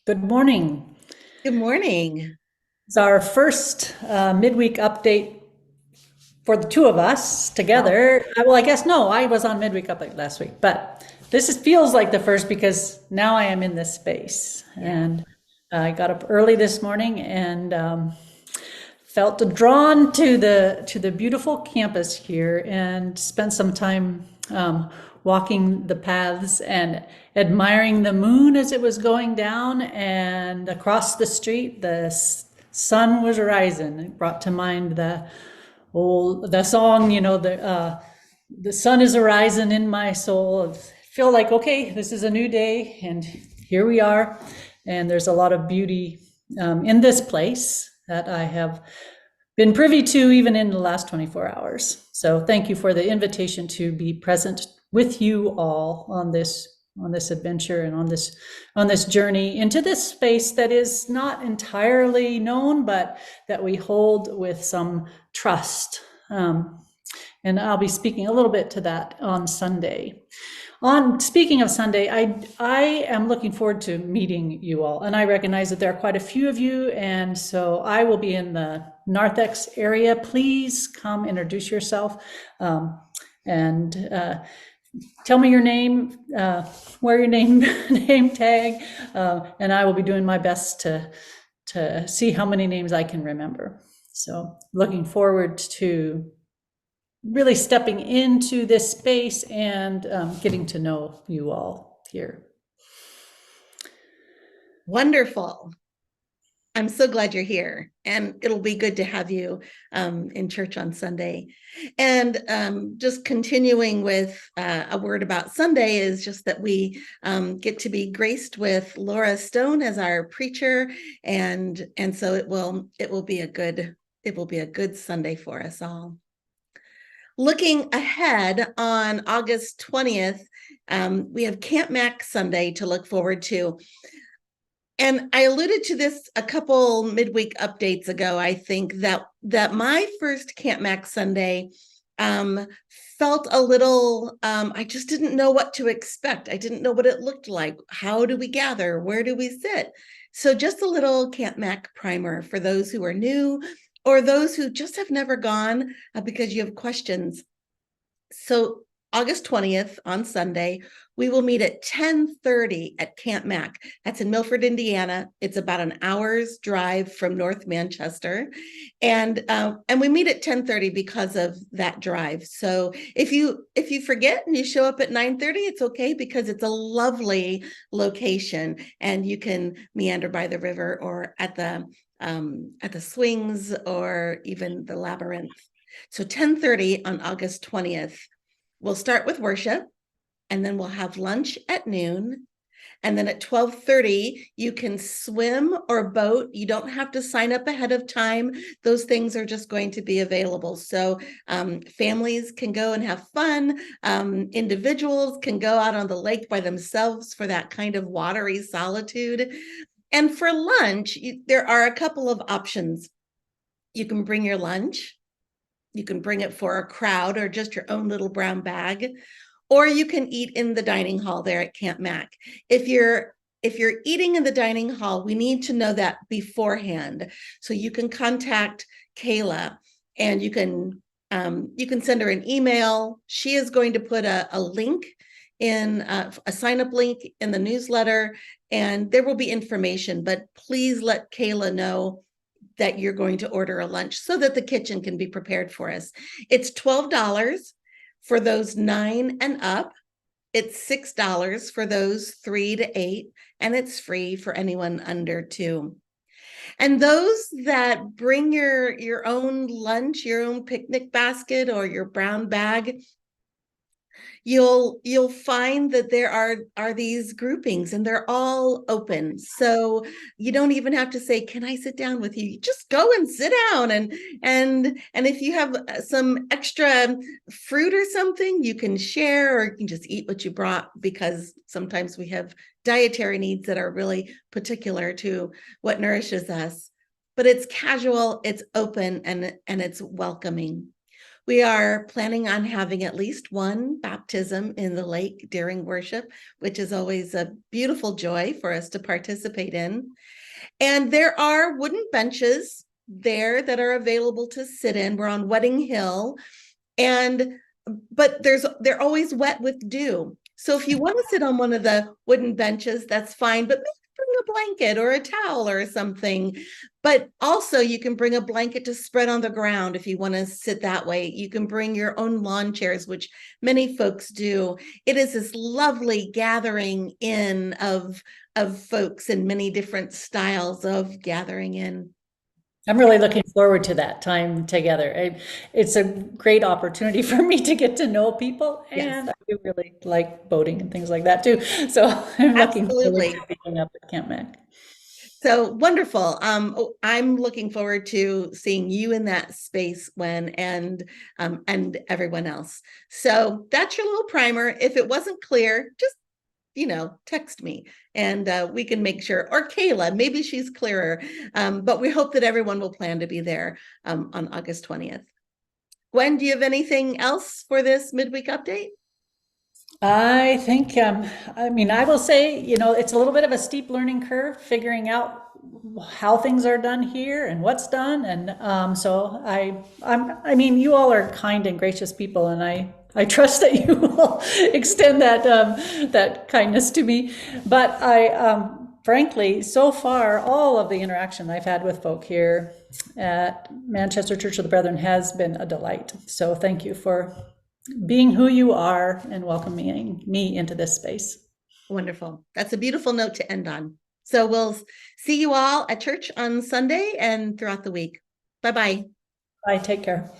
Good morning. Good morning. It's our first midweek update for the two of us Wow. together. Well, I guess no, I was on midweek update last week, but feels like the first because now I am in this space. Yeah. And I got up early this morning and felt drawn to the beautiful campus here and spent some time walking the paths and admiring the moon as it was going down, and across the street the sun was rising. It brought to mind the song, the sun is arising in my soul. I feel like, okay, this is a new day and here we are. And there's a lot of beauty in this place that I have been privy to even in the last 24 hours. So thank you for the invitation to be present with you all on this adventure and on this journey into this space that is not entirely known, but that we hold with some trust. And I'll be speaking a little bit to that on Sunday. On speaking of Sunday, I am looking forward to meeting you all, and I recognize that there are quite a few of you, and so I will be in the Narthex area. Please come introduce yourself, and tell me your name, wear your name name tag, and I will be doing my best to see how many names I can remember. So looking forward to really stepping into this space and getting to know you all here. Wonderful. I'm so glad you're here, and it'll be good to have you in church on Sunday. And just continuing with a word about Sunday is just that we get to be graced with Laura Stone as our preacher, and so it will be a good Sunday for us all. Looking ahead on August 20th, we have Camp Mac Sunday to look forward to. And I alluded to this a couple midweek updates ago. I think that my first Camp Mac Sunday felt a little, I just didn't know what to expect. I didn't know what it looked like. How do we gather? Where do we sit? So just a little Camp Mac primer for those who are new or those who just have never gone because you have questions. So August 20th on Sunday, we will meet at 10:30 at Camp Mac. That's in Milford, Indiana. It's about an hour's drive from North Manchester. And we meet at 10:30 because of that drive. So if you forget and you show up at 9:30, it's okay because it's a lovely location and you can meander by the river or at the swings or even the labyrinth. So 10:30 on August 20th. We'll start with worship, and then we'll have lunch at noon. And then at 12:30, you can swim or boat. You don't have to sign up ahead of time. Those things are just going to be available. So families can go and have fun. Individuals can go out on the lake by themselves for that kind of watery solitude. And for lunch, there are a couple of options. You can bring your lunch. You can bring it for a crowd or just your own little brown bag, or you can eat in the dining hall there at Camp Mac. If you're eating in the dining hall, we need to know that beforehand. So you can contact Kayla and you can send her an email. She is going to put a link in a sign-up link in the newsletter, and there will be information, but please let Kayla know that you're going to order a lunch so that the kitchen can be prepared for us. It's $12 for those 9 and up. It's $6 for those 3 to 8, and it's free for anyone under 2. And those that bring your own lunch, your own picnic basket or your brown bag, you'll find that there are these groupings and they're all open. So you don't even have to say, can I sit down with you? You just go and sit down, and if you have some extra fruit or something, you can share, or you can just eat what you brought, because sometimes we have dietary needs that are really particular to what nourishes us. But it's casual, it's open, and it's welcoming. We are planning on having at least one baptism in the lake during worship, which is always a beautiful joy for us to participate in. And there are wooden benches there that are available to sit in. We're on Wedding Hill, but they're always wet with dew. So if you want to sit on one of the wooden benches, that's fine, but maybe bring a blanket or a towel or something. But also you can bring a blanket to spread on the ground if you want to sit that way. You can bring your own lawn chairs, which many folks do. It is this lovely gathering in of folks in many different styles of gathering in. I'm really looking forward to that time together. It's a great opportunity for me to get to know people, Yes, and I do really like boating and things like that too. So I'm looking forward absolutely. to being up at Camp Mac. So wonderful. I'm looking forward to seeing you in that space when and everyone else. So that's your little primer. If it wasn't clear, just text me and we can make sure, or Kayla, maybe she's clearer. But we hope that everyone will plan to be there on August 20th. Gwen, do you have anything else for this midweek update? I think, I mean, I will say, it's a little bit of a steep learning curve figuring out how things are done here and what's done. And so I mean, you all are kind and gracious people, and I trust that you will extend that kindness to me. But frankly, so far, all of the interaction I've had with folk here at Manchester Church of the Brethren has been a delight. So thank you for being who you are and welcoming me into this space. Wonderful. That's a beautiful note to end on. So we'll see you all at church on Sunday and throughout the week. Bye-bye. Bye, take care.